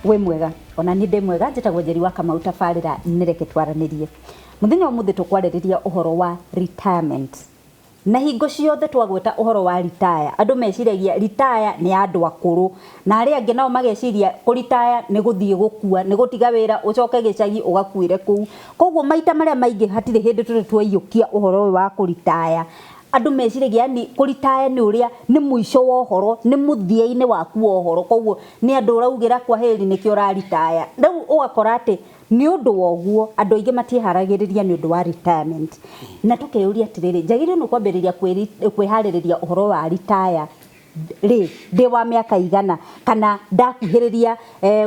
we mwega ona ni ndemwega njitagwo Njeri wa Kamau tabarira nireke twaranirie muthenya umuthi tukwaririria uhoro wa retirement na hingo ciothe twagweta uhoro wa retire andu meciragia retire ni andu akuru na ari angi nao mageciria ku retire ni guthie gukua ni gutiga wira ucoke gicagi ugakuire kuu koguo maita maria maingi hatire hindi turi twiyukia uhoro wa ku retire andu meciragia ni ku retire ni uria ni muico wa uhoro ni muthia-ini waku wa uhoro koguo ni andu uraugira kwa heri nikio ura retire riu ugakora ati ni undu woguo andu aingi matiharagiriria ni undu wa retirement na tukeuria atiriri njagire no kwambiriria kwihaririria uhoro wa retire ri ndi wa miaka igana kana ndakuhiriria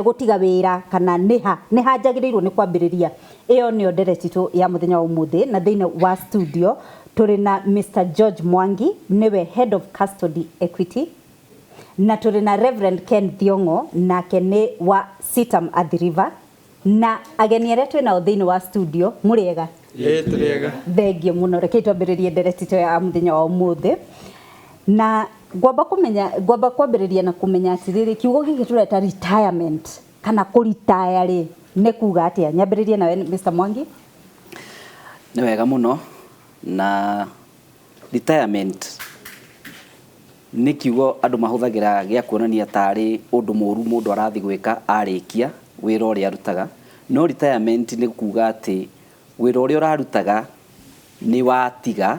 gutiga wira kana niha njagiriirwo ni kwambiriria iyo ni ndereti tu ya muthenya wa umuthi na thiini wa studio turi na Mr. George Mwangi niwe Head of Custody Equity na turi na Reverend Ken Thiongo na kene wa Sitam Athi River na ageni aretu na thiini wa studio muriega turiega thengio muno reke twambiririe ndereti tu ya muthenya wa umuthi na gwamba kwambiriria na kumenya atiriri kiugo giki tureta retirement kana ku retire ri ne kuga atia nyambiririe nawe Mr. Mwangi ni wega muno na retirement ni kiugo andu mahuthagira gia kuonania tari undu muru mundu arathi gwika arikia wira uria arutaga no retirement ni kuga ati wira uria urarutaga ni watiga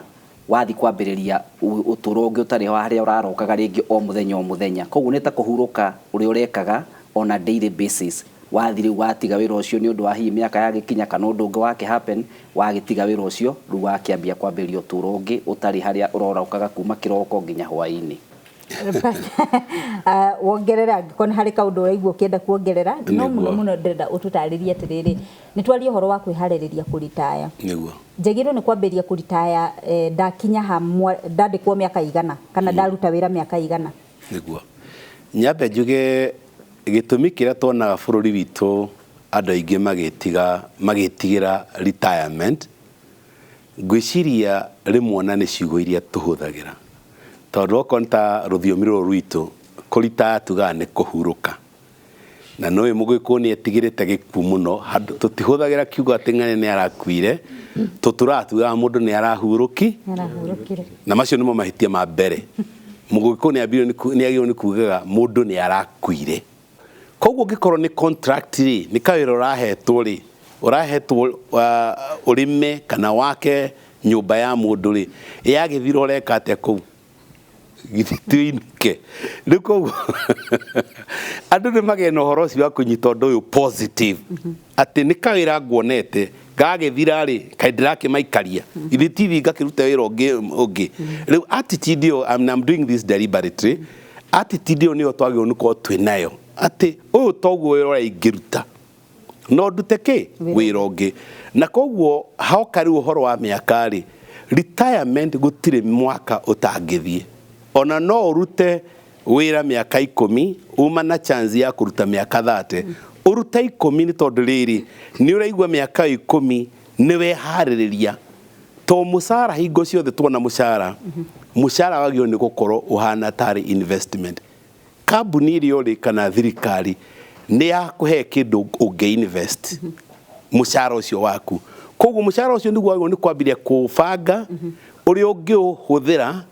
wathi kwambiriria uturo ungi utari haria urarokaga ringi o muthenya koguo ni ta kuhuruka uria urekaga on a daily basis wathiri watiga wira ucio ni undu wa hihi miaka ya gikinya kana undu ungi wake happen wagitiga wira ucio ru wakiambia kwambiria uturo ungi utari haria uroraũkaga kuma kiroko nginya hwaini wongerera ngikona hari kaundu uraigua kienda kuongerera no muno ndenda ututariria atiriri ni twari uhoro wa kwihaririria ku retire niguo njagirwo ni kwambiria ku retire ndakinya hamwe ndandikwo miaka igana kana ndaruta wira miaka igana niguo nyambe njuge gitumi kiria tuonaga bururi witu andu aingi magitigira retirement ngwiciria rimwe na ni ciugo iria tuhuthagira tondu okonta ruthiomi ruru rwitu kurita tuga ni kuhuruka na noe mugiku ni etigirite gikuo muno tutihuthagira kiugo ati ng'ane ni arakuire tuturatuga mundu ni arahurukire na macio nimo mahitia ma mbere mugiku ni agirwo ni kugaga mundu ni arakuire koguo gikorwo ni contract ri ni kawira urahetwo urime kana wake nyumba ya mundu ri yagithira ureka atia kuu githituinke riko andu ni magena horo ucio wa kunyita undu uyu positive ati ni kawira nguonete gagithira ri kai ndirakimaikaria ithitivi ngakiruta wira ungi riu attitude yo I'm doing this deliberately attitude yo niyo twagirwo nuko twinayo ati uyu toguo wira ura ingiruta no nduteke wira ungi na koguo haokari uhoro wa miaka ri retirement gutire mwaka utangithie ona no urute wira miaka 10 uma na chance ya kuruta miaka 30 uruta 10 ni tondu riri ni uraigwa miaka 10 ni wehaririria to mushara hingo ciothe tuona mushara wagio ni gukorwo uhana tari investment kambuni irio ri kana thirikari ni yakuhe kindu unge invest mushara ucio waku koguo mushara ucio niguo wagio ni kwambiria kubanga uri ungi uhuthira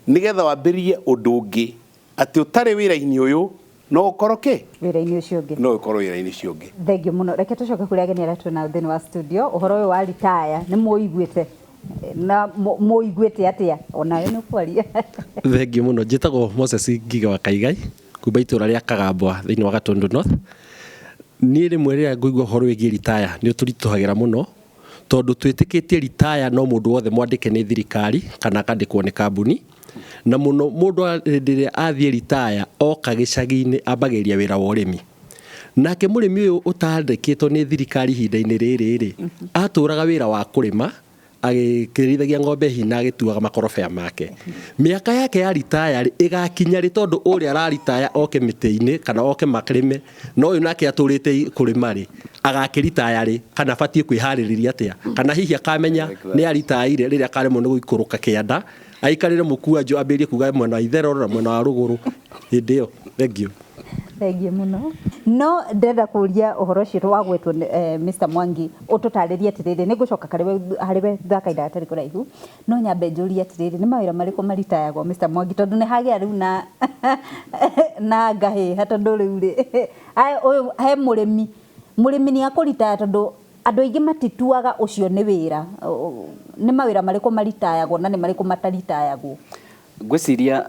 nigetha wambirie undu ungi ati utari wira-ini uyu no ukoroke wira-ini ucio ungi no ukorwo wira-ini ucio ungi thengio muno reke tucoke kuri ageni aratu na thini wa studio uhoro uyu wa retire ni muiguite na muiguite atia ona ni kwaria thengio muno njitagwo Moses Ngiga wa Kaigai kumba itura ria Kagambwa thini wa Gatundu North ni rimwe ria nguigwa uhoro wigi retire ni uturituhagira muno tondu twitikitie retire no mundu wothe mwandike ni thirikari kana akandikwo ni kambuni na muno mundu ndiria athie retire oka gicagi-ini ambagiria wira wa urimi nake murimi uyu utandikitwo ni thirikari hinda-ini riri aturaga wira wa kurima agikirithagia ng'ombe hina agituaga makorobea make miaka yake ya retire igakinya ri tondu uria ara retire oke miti-ini kana oke makrime no uyu nake aturite kurima ri agakiritaya ri kana batie kwihaririria atia kana hihi akamenya ni aritaire riria karemo ni guikuruka kianda aikarire mukuanjo ambirie kuga mwena wa itherero na mwena wa ruguru hindi yo thank you Thengiĩ mũno. No ndenda kũria ũhoro ũcio wagwetwo Mr. Mwangi ũtũtarĩrie atĩrĩrĩ, nĩ ngũcoka harĩ we thaka-inĩ gatarĩ kũraihu, no nyambe njũrie atĩrĩrĩ, nĩ mawĩra marĩkũ maritayagwo Mr. Mwangi, tondũ nĩ hagĩa rĩu na ngahĩha, tondũ rĩu rĩ he mũrĩmi nĩ akũritaya, tondũ andũ aingĩ matituaga ũcio nĩ wĩra. Nĩ mawĩra marĩkũ maritayagwo na nĩ marĩkũ mataritayagwo? Ngwĩciria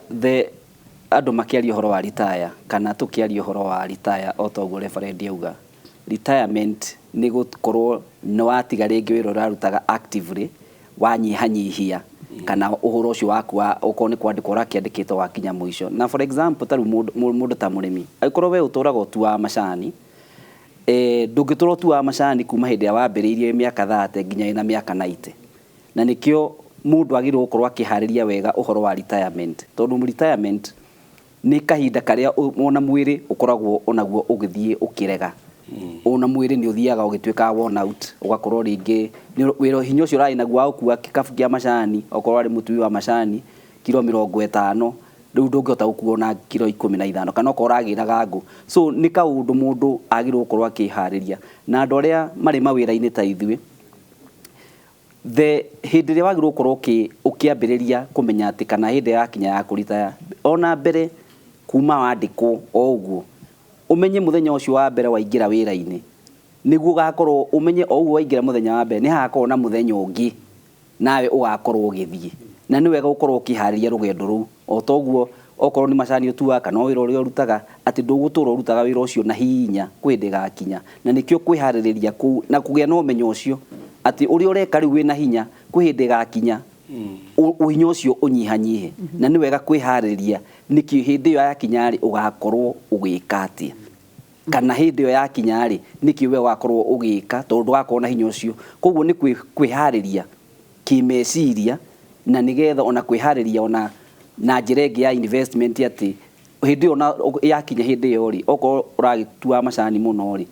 andũ makĩaria ũhoro wa retire kana tũkĩaria ũhoro wa retire o ta ũguo referendi auga, retirement nĩ gũkorwo nĩ watiga rĩngĩ wĩra ũrarutaga actively wanyihanyihia kana ũhoro ũcio waku okorwo nĩ kwandĩkwo ũrakĩandĩkĩte wakinya mũico. Na for example ta rĩu mũndũ ta mũrĩmi angĩkorwo we ũtũraga ũtuaga macani, ndũngĩtũra ũtuaga macani kuma hĩndĩ ĩrĩa wambĩrĩirie mĩaka 30 nginya ĩna mĩaka 90, na nĩkĩo mũndũ agĩrĩirwo gũkorwo akĩharĩria wega ũhoro wa retirement, tondũ retirement nĩ kahinda karĩa ona mwĩrĩ ũkoragwo onaguo ũgĩthiĩ ũkĩrega. Ona mwĩrĩ nĩ ũthiaga ũgĩtuĩka worn out, ũgakorwo rĩngĩ wĩra hinya ũcio ũrarĩ naguo gũkua gĩkabu kĩa macani, okorwo arĩ mũtui wa macani kilo 50, rĩu ndũngĩhota gũkua na kilo 15 kana okorwo ũragĩraga ngũ. So nĩ kaũndũ mũndũ agĩrĩirwo gũkorwo akĩharĩria, na andũ arĩa marĩ mawĩra-inĩ ta ithuĩ, hĩndĩ ĩrĩa wagĩrĩirwo gũkorwo ũkĩambĩrĩria kũmenya atĩ kana hĩndĩ yakinya ya kũritaya, ona mbere kuma wandĩkwo o ũguo ũmenye mũthenya ũcio wa mbere waingĩra wĩra-inĩ, nĩguo ũgakorwo ũmenye o ũguo waingĩra mũthenya wa mbere nĩ hagakorwo na mũthenya ũngĩ nawe ũgakorwo ũgĩthiĩ, na nĩ wega gũkorwo ũkĩharĩria rũgendo rũu. O ta ũguo okorwo nĩ macani ũtuaga kana wĩra ũrĩa ũrutaga, atĩ ndũgũtũra ũrutaga wĩra ũcio na hinya kwĩ hĩndĩ ĩgakinya, na nĩkĩo kwĩharĩrĩria kũu na kũgĩa na ũmenyo ũcio atĩ ũrĩa ũreka rĩu wĩna hinya kwĩ hĩndĩ ĩgakinya hinya ũcio ũnyihanyihe, na nĩ wega kwĩharĩria nĩkĩo hĩndĩ ĩyo yakinya-rĩ ũgakorwo ũgĩka atĩa, kana hĩndĩ ĩyo yakinya-rĩ nĩkĩo we ũgakorwo ũgĩka, tondũ ndũgakorwo na hinya ũcio. Koguo nĩ kwĩharĩria kĩmeciria, na nĩgetha ona kwĩharĩria ona na njĩra ĩngĩ ya investment, atĩ hĩndĩ ĩyo yakinya hĩndĩ ĩyo-rĩ, okorwo ũragĩtua macani mũno-rĩ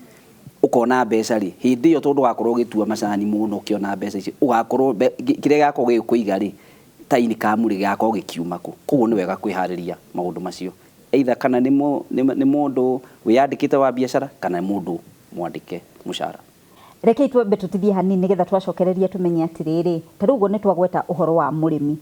ũkona mbeca-rĩ, hĩndĩ ĩyo tondũ ũgakorwo ũgĩtua macani mũno ũkĩona mbeca icio, ũgakorwo kĩrĩa gĩakorwo gĩkũiga-rĩ ta income-rĩ gĩgakorwo gĩkiuma kũ. Koguo nĩ wega kwĩharĩria maũndũ macio, either kana nĩ mũndũ wĩyandĩkĩte wa biacara kana mũndũ mwandĩke mũcara. Rekei twambe tũtithie hanini nĩgetha twacokereria tũmenye atĩrĩrĩ, ta rĩu ũguo nĩ twagweta ũhoro wa mũrĩmi,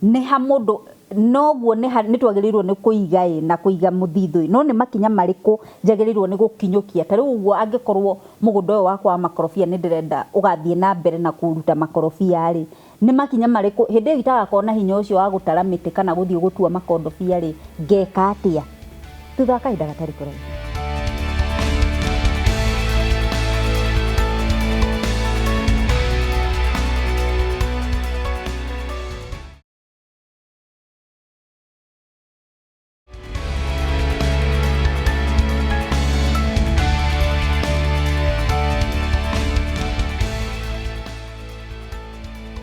nĩ ha mũndũ noguo nĩ twagĩrĩirwo nĩ kũiga na kũiga mũthithũ, no nĩ makinya marĩkũ njagĩrĩirwo nĩ gũkinyũkia? Ta rĩu ũguo angĩkorwo mũgũnda ũyũ wakwa wa makorobia nĩ ndĩrenda ũgathiĩ na mbere na kũruta makorobia-rĩ, nĩ makinya marĩkũ hĩndĩ ĩyo itagakorwo na hinya ũcio wa gũtara mĩtĩ kana gũthiĩ gũtua makondobia-rĩ, ngeka atĩa? Thutha kahinda gatarĩ kũraihu.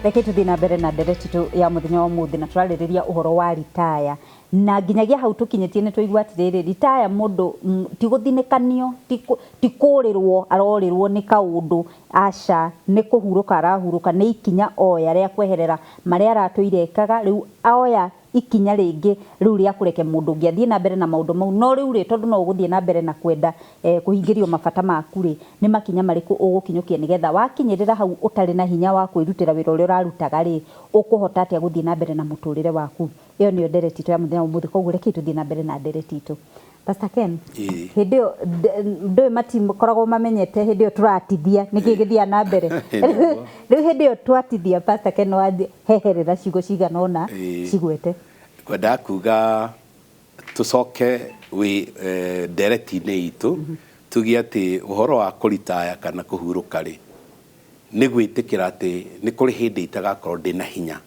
Reke tũthiĩ na mbere na ndereti ya mũthenya wa ũmũthĩ, na tũrarĩrĩria ũhoro wa retire, na nginyagia hau tũkinyĩtie nĩ tũigua atĩrĩrĩ, retire mũndũ ti gũthinĩkanio, ti kũrĩrwo arorĩrwo nĩ kaũndũ, aca nĩ kũhurũka arahurũka, nĩ ikinya oya rĩa kweherera marĩa aratũire ekaga, rĩu oya ikinya rĩngĩ rĩu rĩa kũreke mũndũ ũngĩ athiĩ na mbere na maũndũ mau. No rĩu rĩ, tondũ no ũgũthiĩ na mbere na kwenda kũhingĩrio mabata maku rĩ, nĩ makinya marĩkũ ũgũkinyũkia nĩgetha wakinyĩrĩra hau ũtarĩ na hinya wa kwĩrutĩra wĩra ũrĩa ũrarutaga rĩ, ũkũhota atĩa gũthiĩ na mbere na mũtũrĩre waku? Ĩyo nĩyo ndereti itũ ya mũthenya wa ũmũthĩ, koguo rekei tũthiĩ na mbere na ndereti itũ. Pastor Ken, hĩndĩ ĩyo ndũĩ matikoragwo mamenyete hĩndĩ ĩyo tũratithia nĩkĩ gĩthiaga na mbere. Rĩu hĩndĩ ĩyo twatithia Pastor Ken waheherera ciugo cigana ũna cigwete. Ngwendaga kuga tũcoke ndereti-inĩ itũ tuge atĩ ũhoro wa kũritaya kana kũhurũka rĩ, nĩ gwĩtĩkĩra atĩ nĩ kũrĩ hĩndĩ itagakorwo ndĩ na hinya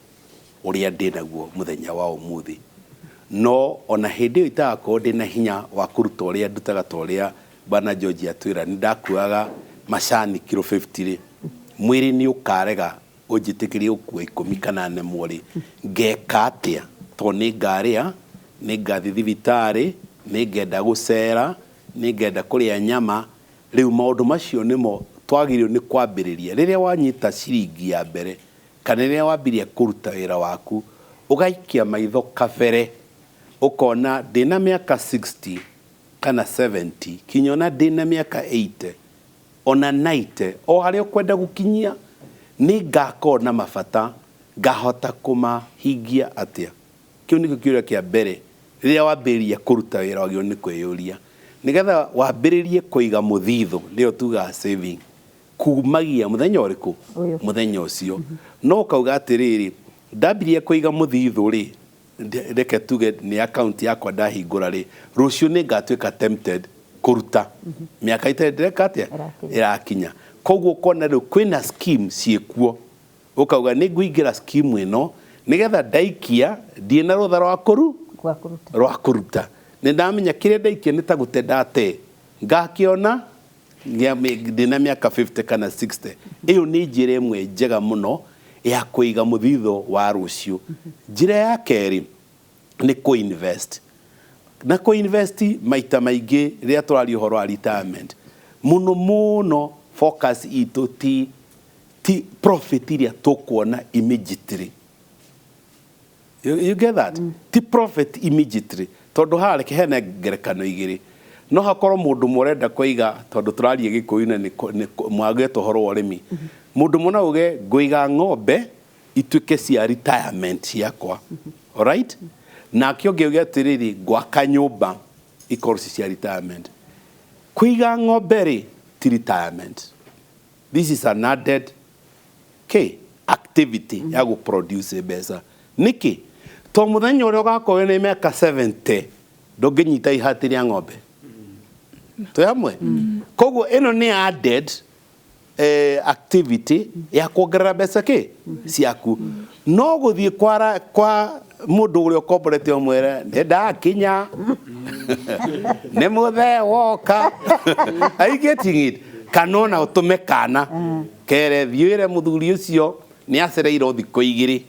ũrĩa ndĩ naguo mũthenya wa ũmũthĩ, no ona hĩndĩ ĩyo itagakorwo ndĩ na hinya wa kũruta ũrĩa ndutaga ta ũrĩa Bwana George atwĩra nĩ ndakuaga macani kilo 50 rĩ, mwĩrĩ nĩ ũkarega ũnjĩtĩkĩrie gũkua 10 kana nemwo rĩ, ngeka atĩa? To nĩ ngarĩa, nĩ ngathiĩ thibitarĩ, nĩ ngenda gũcera, nĩ ngenda kũrĩa nyama. Rĩu maũndũ macio nĩmo twagĩrĩirwo nĩ kwambĩrĩria rĩrĩa wanyita ciringi ya mbere kana rĩrĩa wambirie kũruta wĩra waku, ũgaikia maitho kabere, ũkona ndĩna mĩaka 60 kana 70 kinyona ndina miaka 80 ona 90 o haria ukwenda gukinyia ni ngako na mabata ngahota kumahingia atia. Kiu niko kiuria kia mbere riria wambiriria kuruta wira wagio ni kwiyuria nigetha wambiririe kuiga muthithu nio tuga saving kumagia muthenya uriku muthenya ucio no kauga atiriri ndambirie kuiga muthithu ri reke tuge ni account yakwa ndahingura ri rucio ni ngatwika tempted kuruta miaka itendereka atia irakinya koguo kona ri kwina scheme ciekuo ukauga ni nguingira scheme ino nigetha ndaikia ndina rutha rwa kuruta ni ndamenya kire ndaikia ni tagute ndate ngakiona ndina miaka 50 kana 60 iyo ni njira imwe njega muno ya kuiga muthitho wa rucio. Njira ya keri ni ku-invest na ku-invest maita maingi riria turari uhoro wa retirement muno focus itu ti profit iria tukuona immediately. You get that? Ti profit immediately tondu hareke hena ngerekano igiri no hakorwo mundu murenda kuiga tondu turarie gikuyu-ini ni mwagete uhoro wa urimi mundu muna uge nguiga ng'ombe ituike cia retirement yakwa. Alright? Na kio ngeuge atiriri gwaka nyumba ikorwo cia retirement. Kuiga ng'ombe ri ti retirement. This is an added activity ya gu produce mbeca. Niki to muthenya uria ugakorwo ni miaka 70 ndunginyita ihati ria ng'ombe. Tuyamwe koguo ino ni added activity ya kuongerera mbeca ciaku no guthie kwa mundu uria corporate omwere ndakinya ne muthe woka I getting it kanona utume kana kere thiire muthuri ucio ni acereirwo thikũ igĩrĩ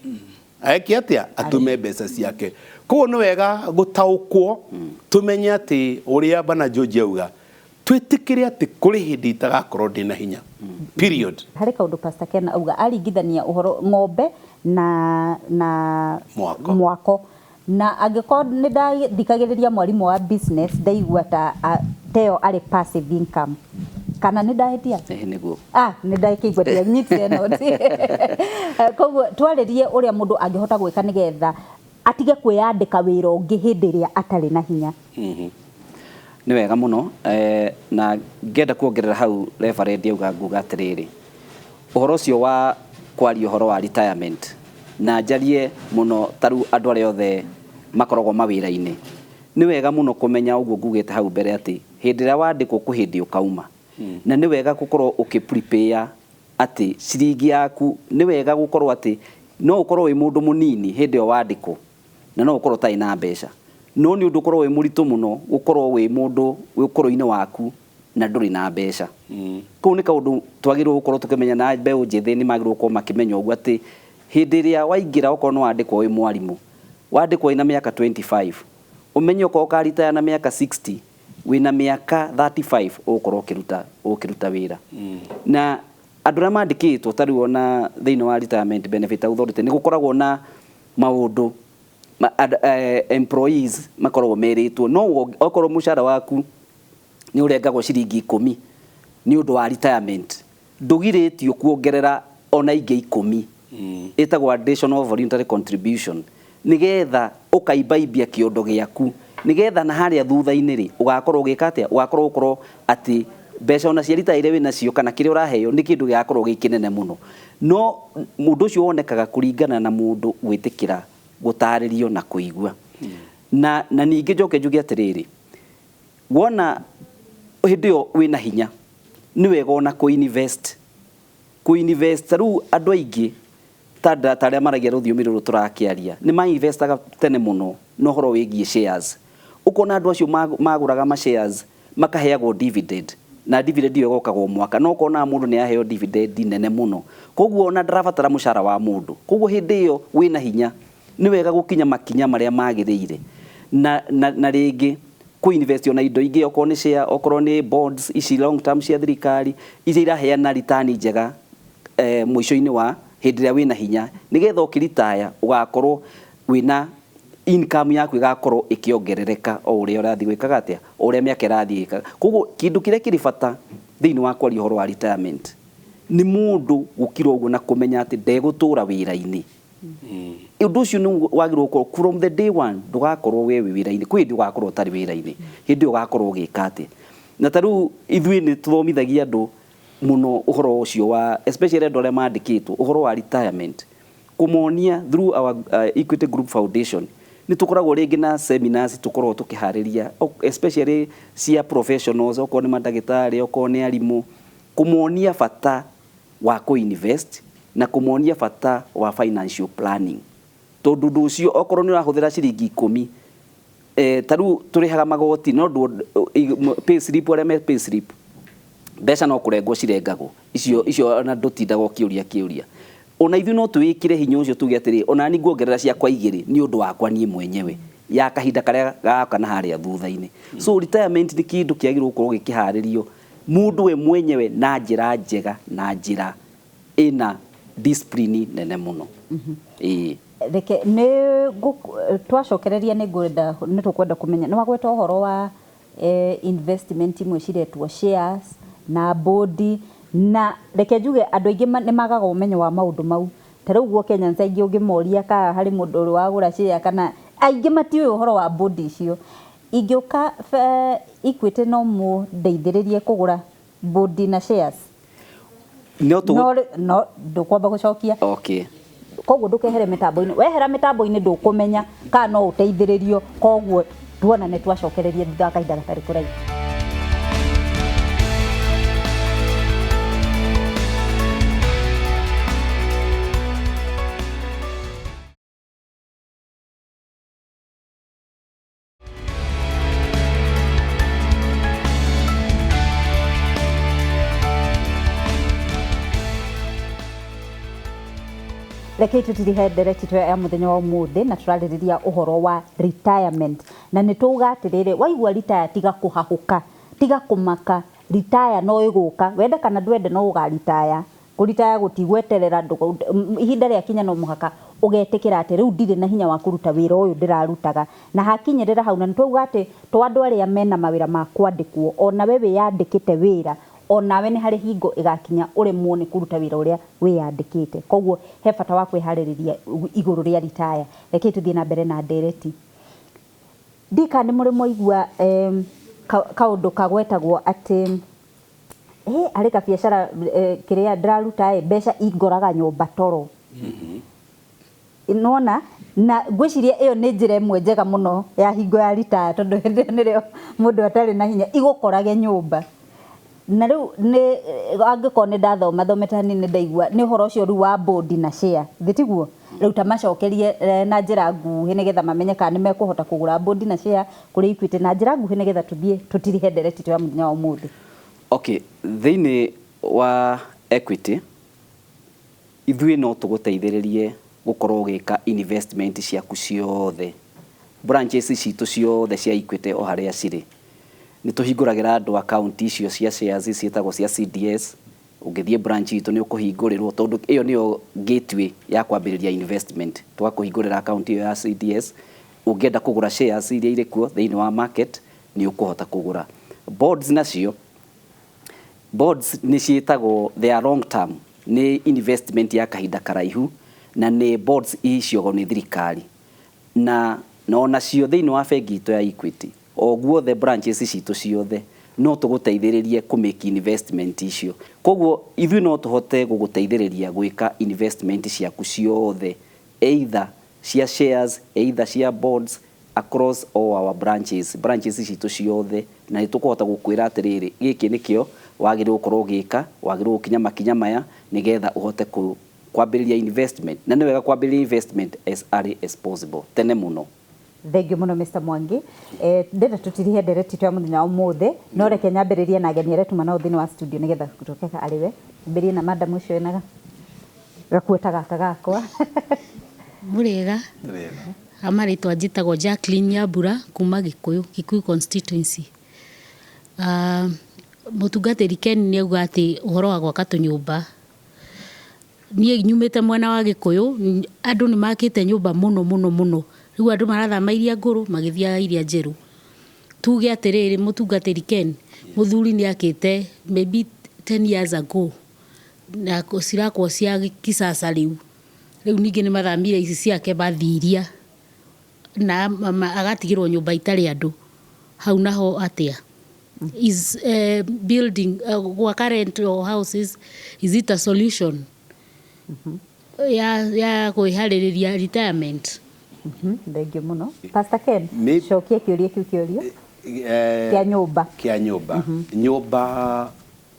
akia atume mbeca ciake. Koguo ni wega gutaukwo tumenye ati uria bana George auga twitikire ati kuri hindi itagakorwo ndina hinya period. Hari kaundu Pastor Ken auga aringithania uhoro ng'ombe na mwako na angĩkorwo nĩ ndathikagĩrĩria mwarimu wa business ndaigua ta teo ari passive income kana nĩ ndahetia niguo nĩ ndaikĩigua ndia nyite no koguo twaririe uria mundu angĩhota gwĩka nĩgetha atige kwĩyandĩka wĩra ũngĩ hĩndĩ ĩrĩa atarĩ na hinya. Ni wega muno na ngenda kuongerera hau reverend auga nguga atiriri uhoro ucio wa kwaria uhoro wa retirement na njarie muno taru andu aria othe makoragwo mawira-ini ni wega muno kumenya uguo ngugite hau mbere ati hindi ria wandikwo ku hindi ukauma na ni wega gukorwo ukiprepare ati ciringi yaku ni wega gukorwo ati no ukorwo wi mundu munini hindi yo wandikwo na no ukorwo tai na mbeca no ni undu ukorwo wi muritu muno gukorwo wi mundu ukoro-ini waku na nduri na mbeca kuu ni kaundu twagirwo gukorwo tukimenya na mbeu njithi ni magirwo gukorwo makimenya uguo ati hindi ria waingira ukorwo no wandikwo wi mwarimu wandikwo ina miaka 25 umenye ukorwo ukaritaya na miaka 60 wina miaka 35 ukorwo ukiruta wira na andu aria mandikitwo tari wona thiini wa retirement benefit authority ni gukoragwo na maundu employees makoragwo meritwo no okorwo mushara waku ni urengagwo ciringi 10 ni undu wa retirement ndugiritio kuongerera ona ingi 10 itagwo additional voluntary contribution nigetha ukaibaibia kiondo giaku nigetha na haria thutha-ini ri ugakorwo gikatia ugakorwo ati mbeca ona ciaritaire wina cio kana kire uraheo ni kindu giakorwo gikinene muno no mundu ucio wonekaga kuringana na mundu gwitikira gutaririo na kuigua na ningi njoke njuge atiriri wona hindi yo wina hinya ni wega ona ku-invest ru andu aingi taria maragia ruthiumi ruru turakiaria ni ma-investaga tene muno no horo wigie shares ukona andu acio maguraga ma shares makaheagwo dividend na dividend iyo gokagwo mwaka no kona mundu ni aheo dividend nene muno koguo ona ndarabatara mushara wa mundu koguo hindi iyo wina hinya ni wega gukinya makinya maria magirire na ringi ku-invest na indo ingi okorwo ni share okorwo ni bonds ici long term cia thirikari iria iraheana return njega muico-ini wa hindi ria wina hinya nigetha ukiritaya ugakorwo wina income yaku igakorwo ikiongerereka o uria urathi gwikaga atia o uria miaka irathi ikaga koguo kindu kiria kiri bata thiini wa kwaria horo wa retirement ni mundu gukira uguo na kumenya ati ndegutura wira-ini undu ucio ni wagirwo gukorwo from the day one ndugakorwo we wira-ini kwi ndi ugakorwo tari wira-ini hindi ugakorwo gika atia na taru ithui ni tuthomithagia andu muno uhoro ucio wa especially andu aria mandikitwo uhoro wa retirement kumonia through our Equity Group Foundation ni tukoragwo ringi na seminars tukorwo tukihariria especially cia professionals okorwo ni mandagitari okorwo ni arimu kumonia bata wa ku-invest na kumonia bata wa financial planning tondu ndu ucio okorwo ni urahuthira ciringi 10 taru turihaga magoti no pay slip wala me pay slip mbeca no kurengwo cirengagwo icio na ndutindagwo kiuria ona ithu no tuikire hinya ucio tuge atiri ona ni nguongerera cia kwa igiri ni undu wakwa nie mwenyewe ya kahinda karia gaka na haria thutha-ini so retirement ni kindu kiagirwo gukorwo gikiharirio mundu we mwenyewe na njira njega na njira ina discipline nene muno reke ni twacokereria ni ngwenda ni tukwenda kumenya ni wagweta uhoro wa investment imwe ciretwo shares na board na reke njuge andu aingi ni magaga umenyo wa maundu mau tare uguo Kenya nzaingi ungimoria ka hari mundu uri wagura share kana aingi matiwe uhoro wa board icio ingioka Equity no mu ndeithiririe kugura board na shares no ndukwamba gucokia okay koguo ndukehere mitambo-ini wehera mitambo-ini ndukumenya ka no uteithiririo koguo tuonane twacokererie thutha kahinda gatari kuraihu reke tutirihe direct ya muthenya wa umuthi na turaririria uhoro wa retirement na ni tuga atiriri waigua retire tiga kuhahuka tiga kumaka retire no iguka wende kana ndwende no uga retire kuritaya gutigweterera ihinda ria kinya no muhaka ugetikira ati riu ndire na hinya wa kuruta wira uyu ndirarutaga na hakinyirira hau na nituga ati to andu aria mena mawira ma kwandikwo ona wewe yandikite wira onawe ni hari hingo igakinya uremwo ni kuruta wira uria wiyandikite koguo he bata wa kwihaririria iguru ria retire reke tuthie na mbere na ndereti ndika ni muri moigua kaundu kagwetagwo ati ari ka biashara kiria ndiraruta mbeca ingoraga nyumba toro inona na gwiciria iyo ni njira imwe njega muno ya hingo ya retire tondu nirio mundu atari na hinya igukorage nyumba na riu ni angiko ni ndathoma thometa ni ndaigua ni horo cio ru wa board na share thitiguo riu tamacokerie na njira nguhi nigetha mamenye kana ni mekuhota kugura board na share kuri Equity na njira nguhi nigetha tuthie tutirihe direct twa muthenya wa umuthi okay thiini wa Equity ithui no tuguteithiririe gukorwo gika investment ciaku ciothe branches citu ciothe cia Equity o haria ciri ni tuhinguragira andu account icio cia shares cietagwo cia CDS ungithie branch itu ni ukuhingurirwo tondu iyo niyo gateway ya kwambiriria investment twakuhingurira account iyo ya CDS ungienda kugura shares iria iri kuo thiini wa market ni ukuhota kugura boards nacio boards ni cietagwo their long term ni investment ya kahinda karaihu na ni boards icio ni thirikari na ona cio thiini wa bengi itu ya Equity oguo the branches citu ciothe no tuguteithiririe ku make investment icio koguo ithui no tuhote guguteithiriria gwika investment ciaku ciothe either cia shares either cia bonds across all our branches citu ciothe na nitukuhota gukwira atiriri giki nikio wagire gukorwo gika wagire gukinya makinya maya nigetha uhote kwambiriria investment na ni wega kwambiriria investment as early as possible tene muno. Thank you muno Mr. Mwangi ndenda tutirihe direct twa muthenya umuthi no reke nyambiririe na ageni aretu mana uthini wa studio nigetha tutokeka ariwe mbirie na madam ucio enaga gakwetaga kagakwa murega amaritwa njitagwo Jacqueline Nyambura kuma Gikuyu constituency mutungatiri Ken ni auga ati uhoro wa gwaka tunyumba nie nyumite mwena wa Gikuyu andu ni makite nyumba muno riu andu marathama iria nguru magithia iria njeru tuge atiriri mutungatiri Ken muthuri ni akite maybe 10 years ago na cirakwo cia kisasa riu ningi ni mathamire ici ciake bathiria na agatigirwo nyumba itari andu hau naho atia is building current houses, is it a solution ya kuihaririria retirement? Thengiũ mũno. Pastor Ken, cokia kĩũria kĩu kĩũrio kĩa nyũmba. Kĩa nyũmba. Nyũmba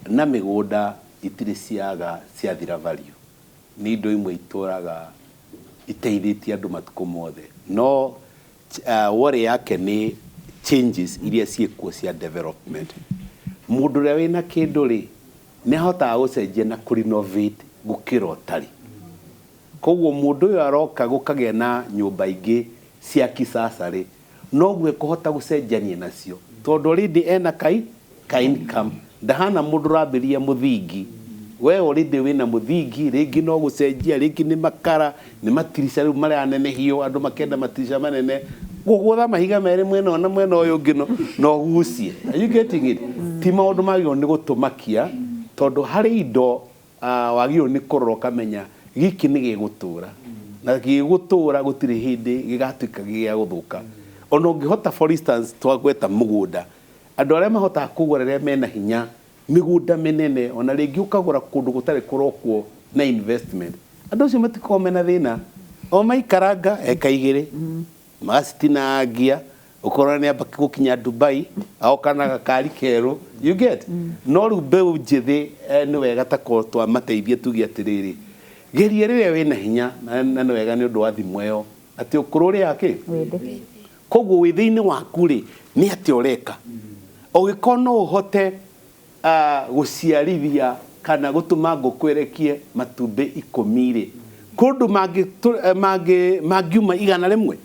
na mĩgũnda itirĩ ciaga ciathira value. Nĩ indo imwe itũraga iteithĩtie andũ matukũ mothe. No wore yake nĩ changes iria ciĩkuo cia development. Mũndũ ũrĩa wĩna kĩndũ rĩ nĩ ahotaga gũcenjia na kũrenovate gũkĩra ũtarĩ. Koguo mũndũ ũyũ aroka gũkagĩa na nyũmba ingĩ cia kisasa rĩ noguo ekũhota gũcenjania nacio tondũ already ena ka income ndahana mũndũ ũrambĩrĩria mũthingi we already wĩna mũthingi rĩngĩ no gũcenjia rĩngĩ nĩ makara nĩ matirisha rĩu marĩa anenehio andũ makenda matirisha manene gũgũtha mahiga merĩ mwena na mwena ũyũ ũngĩ no gucie. Are you getting it? Ti maũndũ magĩrĩirwo nĩ gũtũmakia tondũ harĩ indo wagĩrĩirwo nĩ kũrora ũkamenya giki nĩ gĩgũtũra na gĩgũtũra gũtirĩ hĩndĩ gĩgatuĩka gĩa gũthũka. Ona ũngĩhota for instance twagweta mũgũnda andũ arĩa mahotaga kũgũra rĩrĩa mena hinya mĩgũnda mĩnene ona rĩngĩ ũkagũra kũndũ gũtarĩ kũrokwo na investment andũ acio matikoragwo mena thĩna o maikaranga eka igĩrĩ magacitinangia ukorwo nĩ amba gũkinya Dubai aoka na gakari kerũ you get no rĩu mbeũ njĩthĩ nĩ wega ta twamateithie tuge atĩrĩrĩ geria rĩrĩa wĩna hinya na nĩ wega nĩ ũndũ wa thimũ ĩyo atĩ ũkũrũ rĩa kĩ koguo wĩ thĩinĩ waku rĩ nĩ atĩ ũreka ũgĩkorwo no ũhote gũciarithia kana gũtũma ngũkũ ĩrekie matumbĩ 10 rĩ kũndũ mangiuma 100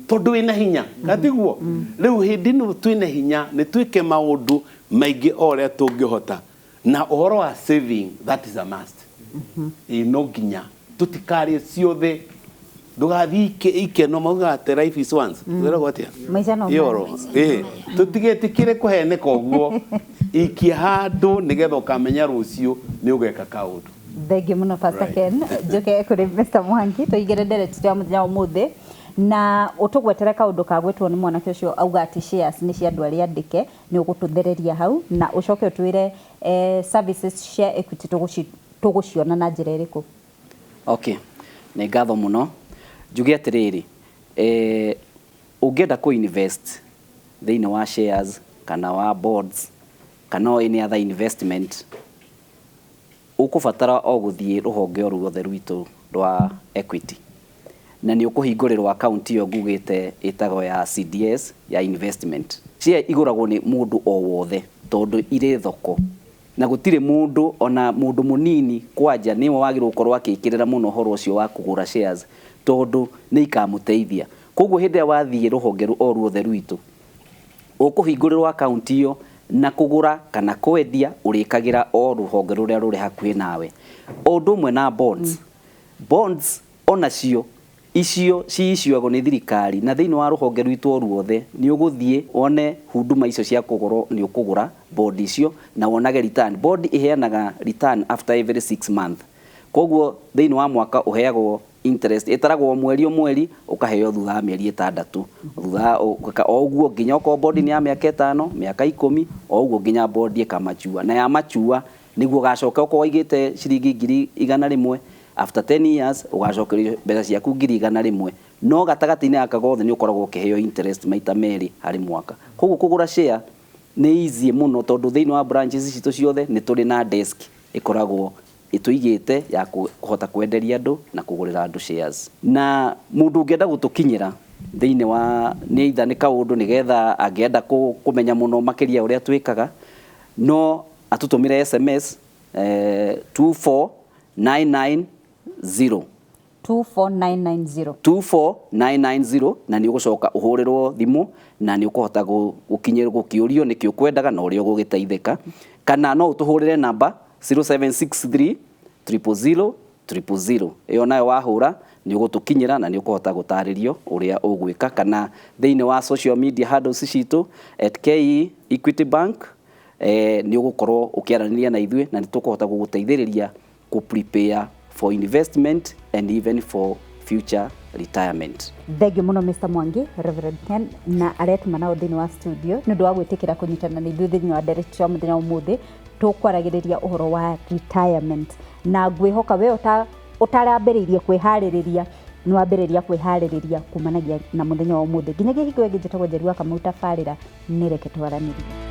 tondũ wĩna hinya gatiguo rĩu hĩndĩ ĩno twĩna hinya nĩ twĩke maũndũ maingĩ o ũrĩa tũngĩhota na ũhoro wa saving that is a must. No nginya tutikarĩe ciothe ndugathi ikeno maugate life is once wĩragwo atia maica no yoro tutigetikire kũheneka ũguo ikia handũ nĩgetha ũkamenya rũciũ nĩ ũgeka kaũndũ. Thengiũ mũno Pastor Ken. Njoke kũrĩ Mr. Mwangi tũigĩre ndereti ya mũthenya ũmũthĩ na ũtũgwetere kaũndũ kagwĩtwo nĩ mwanake ũcio auga atĩ shares nĩ cia andũ arĩa andĩke nĩ ũgũtũthereria hau na ũcoke ũtwĩre services share equity tũgũciona na njĩra ĩrĩkũ? Okay, nĩ ngatho mũno njuge atĩrĩrĩ ũngĩenda kũ-invest thĩinĩ wa shares kana wa bonds kana any other investment ũkũbatara o gũthiĩ rũhonge o ruothe rwitũ rwa equity na nĩ ũkũhingũrĩrwo account ĩyo ngugĩte ĩtagwo ya CDS ya investment. Share igũragwo nĩ mũndũ o wothe tondũ irĩ thoko na gũtirĩ mũndũ ona mũndũ mũnini kwanja nĩwe wagĩrĩirwo gũkorwo akĩkĩrĩra mũno ũhoro ũcio wa kũgũra shares tondũ nĩ ikamũteithia. Koguo hĩndĩ ĩrĩa wathiĩ rũhonge o ruothe rwitũ ũkũhingũrĩrwo account ĩyo na kũgũra kana kwendia ũrĩkagĩra o rũhonge rũrĩa rũrĩ hakuhĩ nawe. O ũndũ ũmwe na bonds onacio icio ciiciagwo nĩ thirikari na thĩinĩ wa rũhonge rwitũ o ruothe nĩ ũgũthiĩ one huduma icio cia kũgũrwo nĩ ũkũgũra bond icio na wonage return. Bond iheanaga return after every 6 months. Koguo thĩinĩ wa mwaka ũheagwo interest ĩtaragwo mweri o mweri ũkaheo thutha wa mĩeri 6 thutha o ũguo nginya okorwo bond nĩ ya mĩaka 5 mĩaka 10 o ũguo nginya bond ĩkamachua na ya machua nĩguo gacoka okorwo waigĩte ciringi 100 after 10 years ugacokerio mbeca ciaku 100,000 no gatagati-inĩ gaka gothe nĩ ũkoragwo ũkĩheo interest maita merĩ harĩ mwaka. Koguo kũgũra share nĩ easy mũno tondũ thĩinĩ wa branches citũ ciothe nĩ tũrĩ na desk ĩkoragwo ĩtũigĩte ya kũhota kwenderia andũ na kũgũrĩra andũ shares. Na mũndũ ũngĩenda gũtũkinyĩra thĩinĩ wa nĩ either nĩ kaũndũ nĩgetha angĩenda kũmenya mũno makĩria ũrĩa twĩkaga no atũtũmĩre SMS 24990 24990 na nĩ ũgũcoka ũhũrĩrwo thimũ na nĩ ũkũhota gũkinyĩrwo gũkĩũrio nĩkĩ ũkwendaga na ũrĩa ũgũgĩteithĩka kana no ũtũhũrĩre namba 0763 000 000 ĩyo nayo wahũra nĩ ũgũtũkinyĩra na nĩ ũkũhota gũtarĩrio ũrĩa ũgwĩka, kana thĩinĩ wa social media handles citũ @KE Equity Bank nĩ ũgũkorwo ũkĩaranĩria na ithuĩ na nĩ tũkũhota gũgũteithĩrĩria prepare for investment and even for future retirement. Thank you muno Mr. Mwangi, Reverend Ken na aretuma nao thĩinĩ wa studio nĩ ũndũ wa gwĩtĩkĩra kũnyitana na ithuĩ thĩinĩ wa ndereto cia mũthenya ũmũthĩ tũkwaragĩrĩria ũhoro wa retirement, na ngwĩhoka we ũtarambĩrĩirie kwĩharĩrĩria nĩ wambĩrĩria kwĩharĩrĩria kumanagia na mũthenya wa ũmũthĩ nginyagia hingo ĩngĩ njĩtagwo Njeri wa Kamau tabarĩra nĩ reke twaranĩrie.